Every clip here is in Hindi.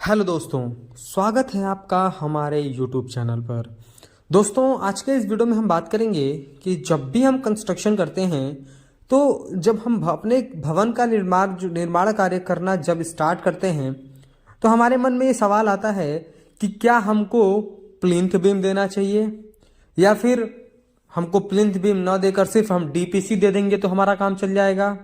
हेलो दोस्तों, स्वागत है आपका हमारे यूट्यूब चैनल पर। दोस्तों, आज के इस वीडियो में हम बात करेंगे कि जब भी हम कंस्ट्रक्शन करते हैं तो जब हम अपने भवन का निर्माण कार्य करना जब स्टार्ट करते हैं तो हमारे मन में ये सवाल आता है कि क्या हमको प्लिंथ बीम देना चाहिए या फिर हमको प्लिंथ बीम न देकर सिर्फ हम डीपीसी दे देंगे तो हमारा काम चल जाएगा,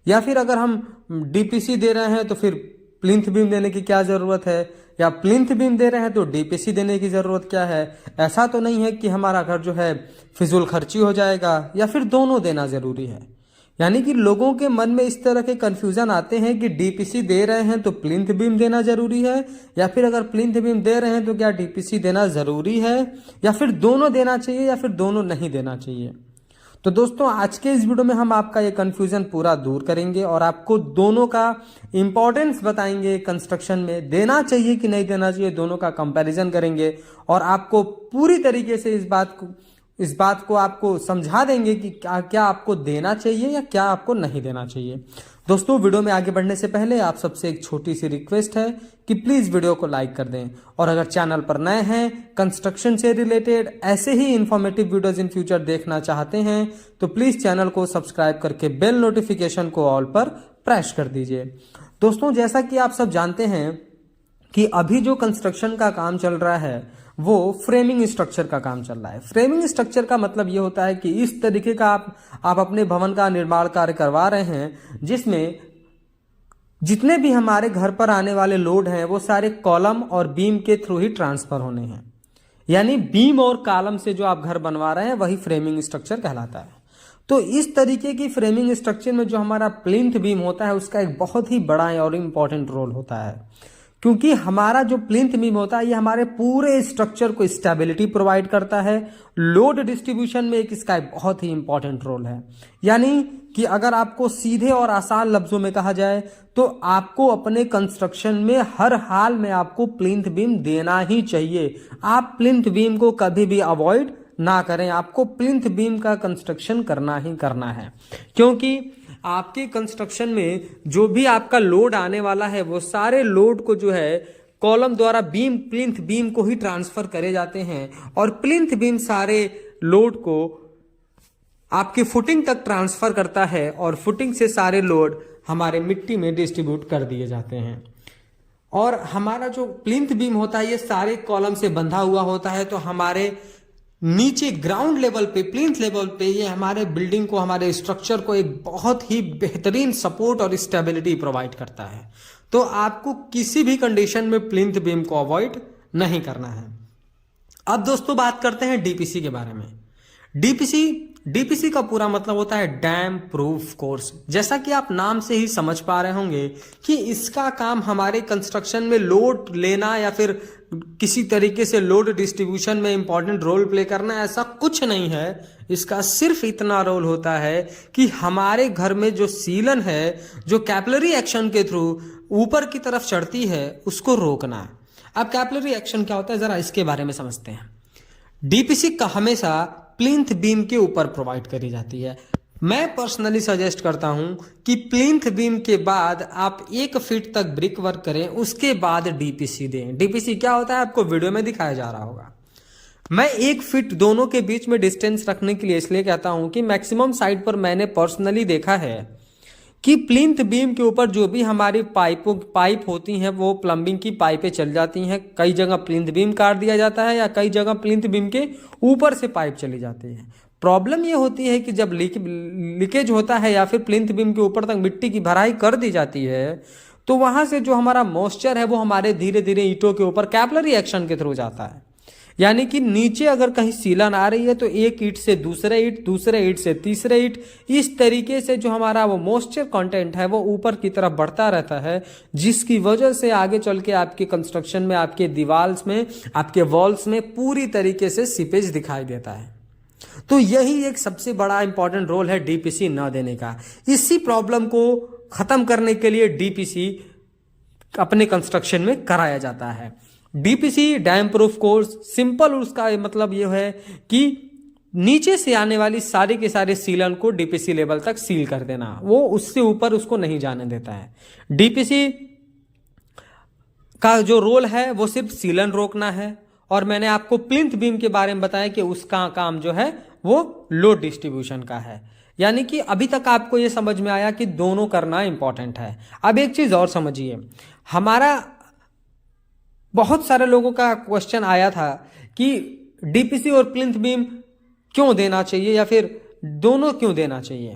या फिर अगर हम डीपीसी दे रहे हैं तो फिर प्लिंथ बीम देने की क्या ज़रूरत है, या प्लिंथ बीम दे रहे हैं तो डीपीसी देने की ज़रूरत क्या है। ऐसा तो नहीं है कि हमारा घर जो है फिजूल खर्ची हो जाएगा, या फिर दोनों देना ज़रूरी है। यानी कि लोगों के मन में इस तरह के कन्फ्यूज़न आते हैं कि डीपीसी दे रहे हैं तो प्लिंथ बीम देना ज़रूरी है, या फिर अगर प्लिंथ बीम दे रहे हैं तो क्या डीपीसी देना ज़रूरी है, या फिर दोनों देना चाहिए या फिर दोनों नहीं देना चाहिए। तो दोस्तों, आज के इस वीडियो में हम आपका ये कन्फ्यूजन पूरा दूर करेंगे और आपको दोनों का इंपॉर्टेंस बताएंगे। कंस्ट्रक्शन में देना चाहिए कि नहीं देना चाहिए, दोनों का कंपैरिजन करेंगे और आपको पूरी तरीके से इस बात को आपको समझा देंगे कि क्या आपको देना चाहिए या क्या आपको नहीं देना चाहिए। दोस्तों, वीडियो में आगे बढ़ने से पहले आप सबसे एक छोटी सी रिक्वेस्ट है कि प्लीज़ वीडियो को लाइक कर दें, और अगर चैनल पर नए हैं, कंस्ट्रक्शन से रिलेटेड ऐसे ही इंफॉर्मेटिव वीडियोस इन फ्यूचर देखना चाहते हैं तो प्लीज़ चैनल को सब्सक्राइब करके बेल नोटिफिकेशन को ऑल पर प्रेस कर दीजिए। दोस्तों, जैसा कि आप सब जानते हैं कि अभी जो कंस्ट्रक्शन का काम चल रहा है वो फ्रेमिंग स्ट्रक्चर का काम चल रहा है। फ्रेमिंग स्ट्रक्चर का मतलब ये होता है कि इस तरीके का आप अपने भवन का निर्माण कार्य करवा रहे हैं जिसमें जितने भी हमारे घर पर आने वाले लोड हैं वो सारे कॉलम और बीम के थ्रू ही ट्रांसफर होने हैं। यानी बीम और कॉलम से जो आप घर बनवा रहे हैं वही फ्रेमिंग स्ट्रक्चर कहलाता है। तो इस तरीके की फ्रेमिंग स्ट्रक्चर में जो हमारा प्लिंथ बीम होता है उसका एक बहुत ही बड़ा और इम्पोर्टेंट रोल होता है, क्योंकि हमारा जो प्लिंथ बीम होता है ये हमारे पूरे स्ट्रक्चर को स्टेबिलिटी प्रोवाइड करता है। लोड डिस्ट्रीब्यूशन में एक इसका एक बहुत ही इंपॉर्टेंट रोल है। यानी कि अगर आपको सीधे और आसान लफ्जों में कहा जाए तो आपको अपने कंस्ट्रक्शन में हर हाल में आपको प्लिंथ बीम देना ही चाहिए। आप प्लिंथ बीम को कभी भी अवॉइड ना करें, आपको प्लिंथ बीम का कंस्ट्रक्शन करना ही करना है, क्योंकि आपके कंस्ट्रक्शन में जो भी आपका लोड आने वाला है वो सारे लोड को जो है कॉलम द्वारा प्लिंथ बीम को ही ट्रांसफर करे जाते हैं, और प्लिंथ बीम सारे लोड को आपकी फुटिंग तक ट्रांसफर करता है और फुटिंग से सारे लोड हमारे मिट्टी में डिस्ट्रीब्यूट कर दिए जाते हैं। और हमारा जो प्लिंथ बीम होता है ये सारे कॉलम से बंधा हुआ होता है, तो हमारे नीचे ग्राउंड लेवल पे, प्लिंथ लेवल पे ये हमारे बिल्डिंग को, हमारे स्ट्रक्चर को एक बहुत ही बेहतरीन सपोर्ट और स्टेबिलिटी प्रोवाइड करता है। तो आपको किसी भी कंडीशन में प्लिंथ बीम को अवॉइड नहीं करना है। अब दोस्तों, बात करते हैं डीपीसी के बारे में। डीपीसी का पूरा मतलब होता है डैम प्रूफ कोर्स। जैसा कि आप नाम से ही समझ पा रहे होंगे कि इसका काम हमारे कंस्ट्रक्शन में लोड लेना या फिर किसी तरीके से लोड डिस्ट्रीब्यूशन में इंपॉर्टेंट रोल प्ले करना, ऐसा कुछ नहीं है। इसका सिर्फ इतना रोल होता है कि हमारे घर में जो सीलन है, जो कैपिलरी एक्शन के थ्रू ऊपर की तरफ चढ़ती है, उसको रोकना है। अब कैपिलरी एक्शन क्या होता है, जरा इसके बारे में समझते हैं। डीपीसी का हमेशा प्लिंथ बीम के ऊपर प्रोवाइड करी जाती है। मैं पर्सनली सजेस्ट करता हूं कि प्लिंथ बीम के बाद आप 1 फीट तक ब्रिक वर्क करें, उसके बाद डीपीसी दें। डीपीसी क्या होता है आपको वीडियो में दिखाया जा रहा होगा। मैं 1 फीट दोनों के बीच में डिस्टेंस रखने के लिए इसलिए कहता हूं कि मैक्सिमम साइड पर मैंने पर्सनली देखा है कि प्लिंथ बीम के ऊपर जो भी हमारी पाइप होती हैं वो प्लम्बिंग की पाइपें चल जाती हैं। कई जगह प्लिंथ बीम काट दिया जाता है या कई जगह प्लिंथ बीम के ऊपर से पाइप चली जाती है। प्रॉब्लम ये होती है कि जब लीकेज होता है या फिर प्लिंथ बीम के ऊपर तक मिट्टी की भराई कर दी जाती है तो वहां से जो हमारा मॉइस्चर है वो हमारे धीरे धीरे ईंटों के ऊपर कैपिलरी एक्शन के थ्रू जाता है। यानी कि नीचे अगर कहीं सीलन आ रही है तो एक ईंट से दूसरे ईंट से तीसरे ईंट, इस तरीके से जो हमारा वो मॉइस्चर कंटेंट है वो ऊपर की तरफ बढ़ता रहता है, जिसकी वजह से आगे चल के आपके कंस्ट्रक्शन में, आपके दीवाल्स में, आपके वॉल्स में पूरी तरीके से सीपेज दिखाई देता है। तो यही एक सबसे बड़ा इंपॉर्टेंट रोल है डीपीसी न देने का। इसी प्रॉब्लम को खत्म करने के लिए डीपीसी अपने कंस्ट्रक्शन में कराया जाता है। DPC dam proof course simple, उसका मतलब यह है कि नीचे से आने वाली सारे के सारे सीलन को डीपीसी लेवल तक सील कर देना, वो उससे ऊपर उसको नहीं जाने देता है। डीपीसी का जो रोल है वो सिर्फ सीलन रोकना है, और मैंने आपको प्लिंथ बीम के बारे में बताया कि उसका काम जो है वो लोड डिस्ट्रीब्यूशन का है। यानी कि अभी तक आपको ये समझ में आया कि दोनों करना इंपॉर्टेंट है। अब एक चीज और समझिए, हमारा बहुत सारे लोगों का क्वेश्चन आया था कि डीपीसी और प्लिंथ बीम क्यों देना चाहिए या फिर दोनों क्यों देना चाहिए।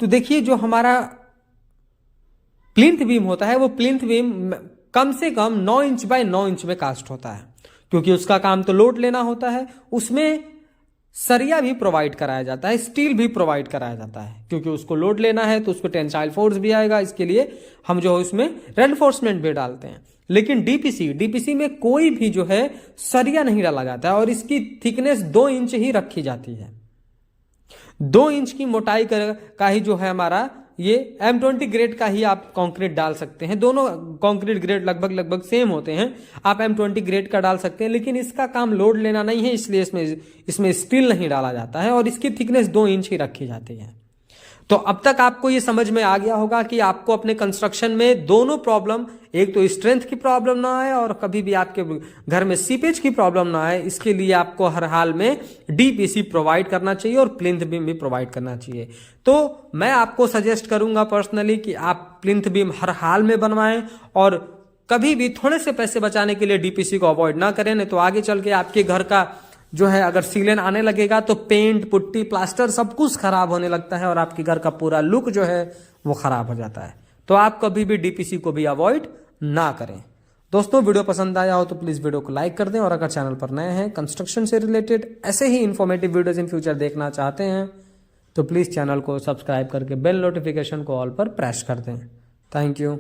तो देखिए, जो हमारा प्लिंथ बीम होता है वो प्लिंथ बीम कम से कम 9 इंच बाय 9 इंच में कास्ट होता है, क्योंकि उसका काम तो लोड लेना होता है। उसमें सरिया भी प्रोवाइड कराया जाता है, स्टील भी प्रोवाइड कराया जाता है, क्योंकि उसको लोड लेना है तो उसको टेंसाइल फोर्स भी आएगा। इसके लिए हम जो है उसमें रेनफोर्समेंट भी डालते हैं। लेकिन डीपीसी में कोई भी जो है सरिया नहीं डाला जाता है, और इसकी थिकनेस 2 इंच ही रखी जाती है। 2 इंच की मोटाई का ही जो है हमारा ये M20 ग्रेड का ही आप कंक्रीट डाल सकते हैं। दोनों कंक्रीट ग्रेड लगभग सेम होते हैं, आप M20 ग्रेड का डाल सकते हैं। लेकिन इसका काम लोड लेना नहीं है, इसलिए इसमें स्टील नहीं डाला जाता है, और इसकी थिकनेस 2 इंच ही रखी जाती है। तो अब तक आपको ये समझ में आ गया होगा कि आपको अपने कंस्ट्रक्शन में दोनों प्रॉब्लम, एक तो स्ट्रेंथ की प्रॉब्लम ना आए और कभी भी आपके घर में सीपेज की प्रॉब्लम ना आए, इसके लिए आपको हर हाल में डीपीसी प्रोवाइड करना चाहिए और प्लिंथ बीम भी प्रोवाइड करना चाहिए। तो मैं आपको सजेस्ट करूंगा पर्सनली कि आप प्लिंथ बीम हर हाल में बनवाएं, और कभी भी थोड़े से पैसे बचाने के लिए डीपीसी को अवॉइड ना करें, नहीं तो आगे चल के आपके घर का जो है अगर सीलन आने लगेगा तो पेंट, पुट्टी, प्लास्टर सब कुछ खराब होने लगता है, और आपके घर का पूरा लुक जो है वो खराब हो जाता है। तो आप कभी भी डीपीसी को भी अवॉइड ना करें। दोस्तों, वीडियो पसंद आया हो तो प्लीज वीडियो को लाइक कर दें, और अगर चैनल पर नए हैं, कंस्ट्रक्शन से रिलेटेड ऐसे ही इंफॉर्मेटिव वीडियोज इन फ्यूचर देखना चाहते हैं तो प्लीज चैनल को सब्सक्राइब करके बेल नोटिफिकेशन को ऑल पर प्रेस कर दें। Thank you.